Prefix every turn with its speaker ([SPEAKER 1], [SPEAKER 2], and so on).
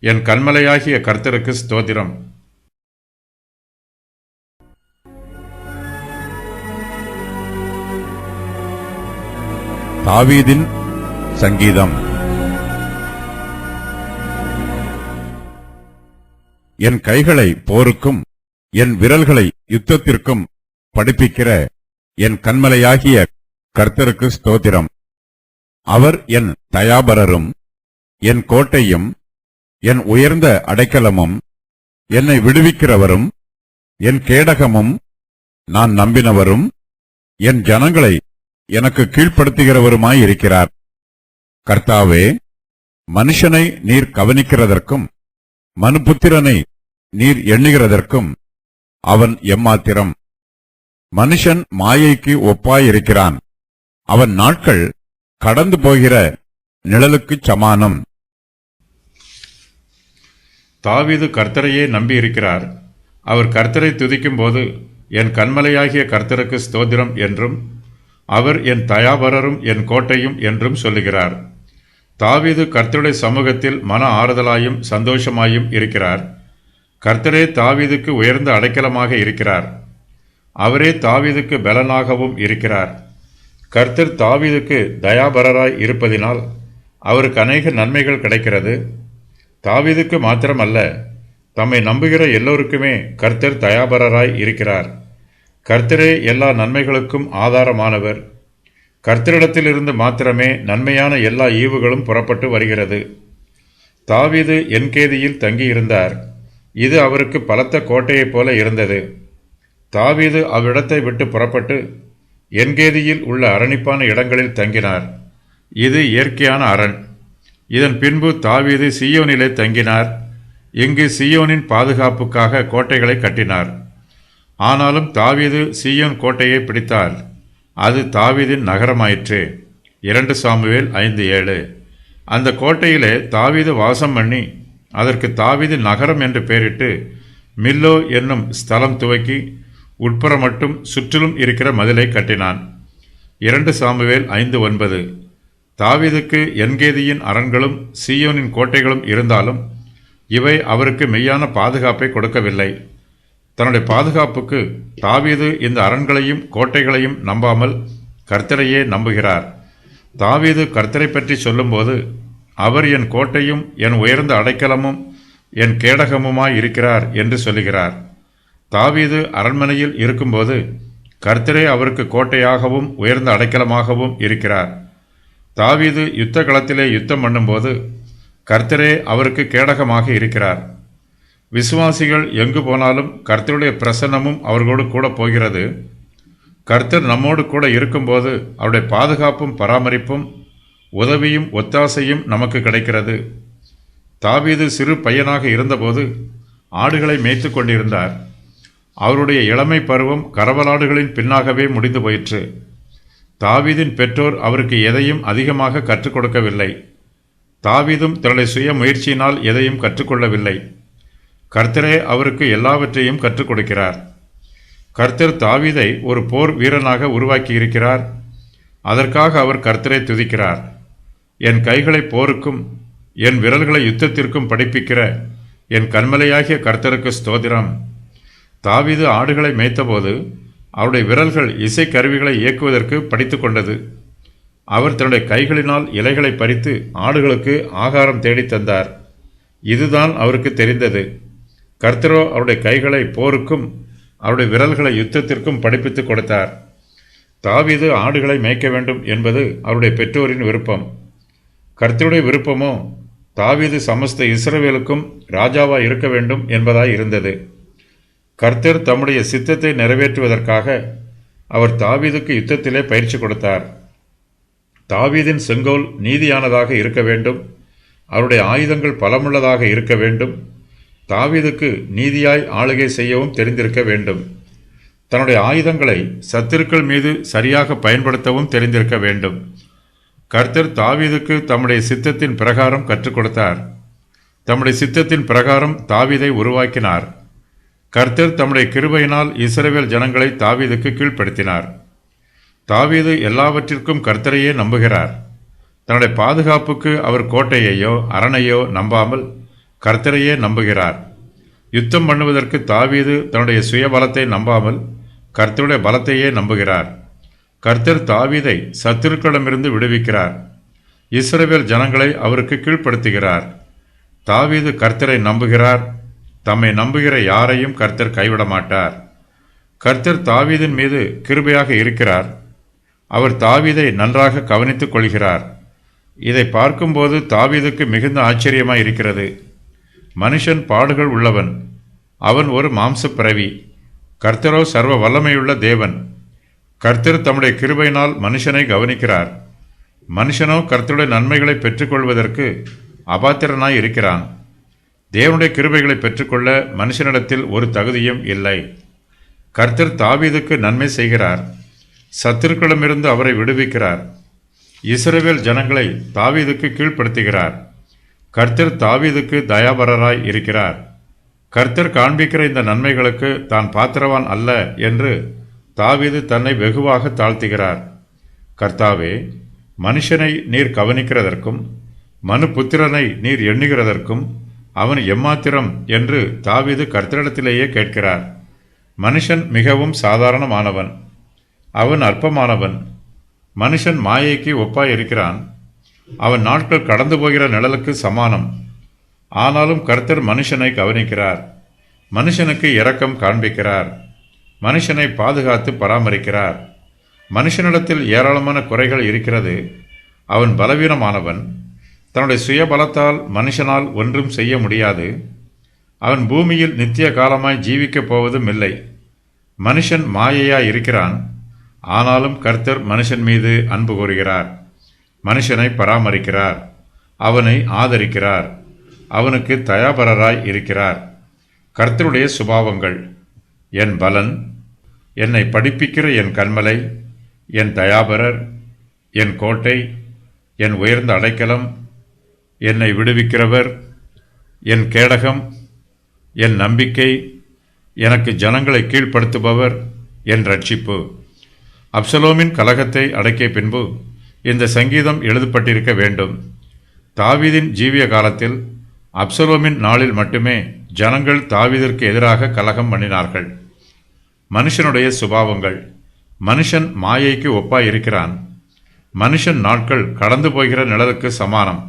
[SPEAKER 1] என் கன்மலையாகிய கர்த்தருக்கு ஸ்தோத்திரம்.
[SPEAKER 2] தாவீதின் சங்கீதம். என் கைகளை போருக்கும் என் விரல்களை யுத்தத்திற்கும் படிப்பிக்கிற என் கன்மலையாகிய கர்த்தருக்கு ஸ்தோத்திரம். அவர் என் தயாபரரும் என் கோட்டையும் என் உயர்ந்த அடைக்கலமும் என்னை விடுவிக்கிறவரும் என் கேடகமும் நான் நம்பினவரும் என் ஜனங்களை எனக்கு கீழ்ப்படுத்துகிறவருமாயிருக்கிறார். கர்த்தாவே, மனுஷனை நீர் கவனிக்கிறதற்கும் மனுபுத்திரனை நீர் எண்ணுகிறதற்கும் அவன் எம்மாத்திரம். மனுஷன் மாயைக்கு ஒப்பாயிருக்கிறான். அவன் நாட்கள் கடந்து போகிற நிழலுக்குச் சமானம்.
[SPEAKER 1] தாவீது கர்த்தரையே நம்பியிருக்கிறார். அவர் கர்த்தரை துதிக்கும் போது என் கன்மலையாகிய கர்த்தருக்கு ஸ்தோத்திரம் என்றும் அவர் என் தயாபரரும் என் கோட்டையும் என்றும் சொல்லுகிறார். தாவீது கர்த்தருடைய சமூகத்தில் மன ஆறுதலாயும் சந்தோஷமாயும் இருக்கிறார். கர்த்தரே தாவீதுக்கு உயர்ந்த அடைக்கலமாக இருக்கிறார். அவரே தாவீதுக்கு பலனாகவும் இருக்கிறார். கர்த்தர் தாவீதுக்கு தயாபரராய் இருப்பதினால் அவருக்கு அநேக நன்மைகள் கிடைக்கிறது. தாவீதுக்கு மாத்திரமல்ல, தம்மை நம்புகிற எல்லோருக்குமே கர்த்தர் தயாபரராய் இருக்கிறார். கர்த்தரே எல்லா நன்மைகளுக்கும் ஆதாரமானவர். கர்த்தரிடத்திலிருந்து மாத்திரமே நன்மையான எல்லா ஈவுகளும் புறப்பட்டு வருகிறது. தாவீது என்கேதியில் தங்கியிருந்தார். இது அவருக்கு பலத்த கோட்டையைப் போல இருந்தது. தாவீது அவ்விடத்தை விட்டு புறப்பட்டு என்கேதியில் உள்ள அரணிப்பான இடங்களில் தங்கினார். இது இயற்கையான அரண். இதன் பின்பு தாவீது சீயோனிலே தங்கினார். இங்கு சீயோனின் பாதுகாப்புக்காக கோட்டைகளை கட்டினார். ஆனாலும் தாவீது சீயோன் கோட்டையை பிடித்தார். அது தாவீதின் நகரமாயிற்று. 2 சாமுவேல் 5:7. அந்த கோட்டையிலே தாவீது வாசம் பண்ணி அதற்கு தாவீதின் நகரம் என்று பெயரிட்டு மில்லோ என்னும் ஸ்தலம் துவக்கி உட்புற மட்டும் சுற்றிலும் இருக்கிற மதிலை கட்டினான். 2 சாமுவேல் 5:9. தாவீதுக்கு என்கேதியின் அரண்களும் சீயோனின் கோட்டைகளும் இருந்தாலும் இவை அவருக்கு மெய்யான பாதுகாப்பை கொடுக்கவில்லை. தன்னுடைய பாதுகாப்புக்கு தாவீது இந்த அரண்களையும் கோட்டைகளையும் நம்பாமல் கர்த்தரையே நம்புகிறார். தாவீது கர்த்தரை பற்றி சொல்லும்போது அவர் என் கோட்டையும் என் உயர்ந்த அடைக்கலமும் என் கேடகமுமாய் இருக்கிறார் என்று சொல்லுகிறார். தாவீது அரண்மனையில் இருக்கும்போது கர்த்தரே அவருக்கு கோட்டையாகவும் உயர்ந்த அடைக்கலமாகவும் இருக்கிறார். தாவீது யுத்த களத்திலே யுத்தம் பண்ணும்போது கர்த்தரே அவருக்கு கேடகமாக இருக்கிறார். விசுவாசிகள் எங்கு போனாலும் கர்த்தருடைய பிரசன்னமும் அவர்களோடு கூட போகிறது. கர்த்தர் நம்மோடு கூட இருக்கும்போது அவருடைய பாதுகாப்பும் பராமரிப்பும் உதவியும் ஒத்தாசையும் நமக்கு கிடைக்கிறது. தாவீது சிறு பையனாக இருந்தபோது ஆடுகளை மேய்த்து கொண்டிருந்தார். அவருடைய இளமை பருவம் கரவலாடுகளின் பின்னாகவே முடிந்து போயிற்று. தாவீதின் பெற்றோர் அவருக்கு எதையும் அதிகமாக கற்றுக் கொடுக்கவில்லை. தாவீதும் தன்னுடைய சுய முயற்சியினால் எதையும் கற்றுக்கொள்ளவில்லை. கர்த்தரே அவருக்கு எல்லாவற்றையும் கற்றுக் கொடுக்கிறார். கர்த்தர் தாவீதை ஒரு போர் வீரனாக உருவாக்கி இருக்கிறார். அதற்காக அவர் கர்த்தரை துதிக்கிறார். என் கைகளை போருக்கும் என் விரல்களை யுத்தத்திற்கும் படிப்பிக்கிற என் கன்மலையாகிய கர்த்தருக்கு ஸ்தோத்திரம். தாவீது ஆடுகளை மேய்த்தபோது அவருடைய விரல்கள் இசைக்கருவிகளை இயக்குவதற்கு படித்து கொண்டது. அவர் தன்னுடைய கைகளினால் இலைகளை பறித்து ஆடுகளுக்கு ஆகாரம் தேடி தந்தார். இதுதான் அவருக்கு தெரிந்தது. கர்த்தரோ அவருடைய கைகளை போருக்கும் அவருடைய விரல்களை யுத்தத்திற்கும் படிப்பித்து கொடுத்தார். தாவீது ஆடுகளை மேய்க்க வேண்டும் என்பது அவருடைய பெற்றோரின் விருப்பம். கர்த்தருடைய விருப்பமோ தாவீது சமஸ்த இஸ்ரவேலுக்கும் ராஜாவாய் இருக்க வேண்டும் என்பதாய் இருந்தது. கர்த்தர் தம்முடைய சித்தத்தை நிறைவேற்றுவதற்காக அவர் தாவீதுக்கு யுத்தத்திலே பயிற்சி கொடுத்தார். தாவீதின் செங்கோல் நீதியானதாக இருக்க வேண்டும். அவருடைய ஆயுதங்கள் பலமுள்ளதாக இருக்க வேண்டும். தாவீதுக்கு நீதியாய் ஆளுகை செய்யவும் தெரிந்திருக்க வேண்டும். தன்னுடைய ஆயுதங்களை சத்துருக்கள் மீது சரியாக பயன்படுத்தவும் தெரிந்திருக்க வேண்டும். கர்த்தர் தாவீதுக்கு தம்முடைய சித்தத்தின் பிரகாரம் கற்றுக் கொடுத்தார். தம்முடைய சித்தத்தின் பிரகாரம் தாவீதை உருவாக்கினார். கர்த்தர் தம்முடைய கிருபையினால் இஸ்ரவேல் ஜனங்களை தாவீதுக்கு கீழ்ப்படுத்தினார். தாவீது எல்லாவற்றிற்கும் கர்த்தரையே நம்புகிறார். தன்னுடைய பாதுகாப்புக்கு அவர் கோட்டையையோ அரணையோ நம்பாமல் கர்த்தரையே நம்புகிறார். யுத்தம் பண்ணுவதற்கு தாவீது தன்னுடைய சுய பலத்தை நம்பாமல் கர்த்தருடைய பலத்தையே நம்புகிறார். கர்த்தர் தாவீதை சத்துருக்களிடமிருந்து விடுவிக்கிறார். இஸ்ரவேல் ஜனங்களை அவருக்கு கீழ்ப்படுத்துகிறார். தாவீது கர்த்தரை நம்புகிறார். தம்மை நம்புகிற யாரையும் கர்த்தர் கைவிட மாட்டார். கர்த்தர் தாவீதின் மீது கிருபையாக இருக்கிறார். அவர் தாவீதை நன்றாக கவனித்துக் கொள்கிறார். இதை பார்க்கும்போது தாவீதுக்கு மிகுந்த ஆச்சரியமாய் இருக்கிறது. மனுஷன் பாடுகள் உள்ளவன், அவன் ஒரு மாம்சப் பிறவி. கர்த்தரோ சர்வ வல்லமையுள்ள தேவன். கர்த்தர் தம்முடைய கிருபையினால் மனுஷனை கவனிக்கிறார். மனுஷனோ கர்த்தருடைய நன்மைகளை பெற்றுக்கொள்வதற்கு அபாத்திரனாய் இருக்கிறான். தேவனுடைய கிருபைகளை பெற்றுக்கொள்ள மனுஷனிடத்தில் ஒரு தகுதியும் இல்லை. கர்த்தர் தாவீதுக்கு நன்மை செய்கிறார். சத்துருக்களிடமிருந்து அவரை விடுவிக்கிறார். இஸ்ரவேல் ஜனங்களை தாவீதுக்கு கீழ்ப்படுத்துகிறார். கர்த்தர் தாவீதுக்கு தயாபரராய் இருக்கிறார். கர்த்தர் காண்பிக்கிற இந்த நன்மைகளுக்கு தான் பாத்திரவான் அல்ல என்று தாவீது தன்னை வெகுவாக தாழ்த்துகிறார். கர்த்தாவே, மனுஷனை நீர் கவனிக்கிறதற்கும் மனுபுத்திரனை நீர் எண்ணுகிறதற்கும் அவன் எம்மாத்திரம் என்று தாவீது கர்த்தரிடத்திலேயே கேட்கிறார். மனுஷன் மிகவும் சாதாரணமானவன், அவன் அற்பமானவன். மனுஷன் மாயைக்கு ஒப்பாய் இருக்கிறான். அவன் நாட்கள் கடந்து போகிற நிழலுக்கு சமானம். ஆனாலும் கர்த்தர் மனுஷனை கவனிக்கிறார். மனுஷனுக்கு இரக்கம் காண்பிக்கிறார். மனுஷனை பாதுகாத்து பராமரிக்கிறார். மனுஷனிடத்தில் ஏராளமான குறைகள் இருக்கிறது. அவன் பலவீனமானவன். தன்னுடைய சுய பலத்தால் மனுஷனால் ஒன்றும் செய்ய முடியாது. அவன் பூமியில் நித்திய காலமாய் ஜீவிக்கப் போவதும் இல்லை. மனுஷன் மாயையாய் இருக்கிறான். ஆனாலும் கர்த்தர் மனுஷன் மீது அன்பு கூறுகிறார். மனுஷனை பராமரிக்கிறார். அவனை ஆதரிக்கிறார். அவனுக்கு தயாபரராய் இருக்கிறார். கர்த்தருடைய சுபாவங்கள்: என் பலன், என்னை படிப்பிக்கிற என் கன்மலை, என் தயாபரர், என் கோட்டை, என் உயர்ந்த அடைக்கலம், என்னை விடுவிக்கிறவர், என் கேடகம், என் நம்பிக்கை, எனக்கு ஜனங்களை கீழ்ப்படுத்துபவர், என் ரட்சிப்பு. அப்சலோமின் கலகத்தை அடக்கிய பின்பு இந்த சங்கீதம் எழுதப்பட்டிருக்க வேண்டும். தாவீதின் ஜீவிய காலத்தில் அப்சலோமின் நாளில் மட்டுமே ஜனங்கள் தாவீதிற்கு எதிராக கலகம் பண்ணினார்கள். மனுஷனுடைய சுபாவங்கள்: மனுஷன் மாயைக்கு ஒப்பாய் இருக்கிறான். மனுஷன் நாட்கள் கடந்து போகிற நிழலுக்கு சமானம்.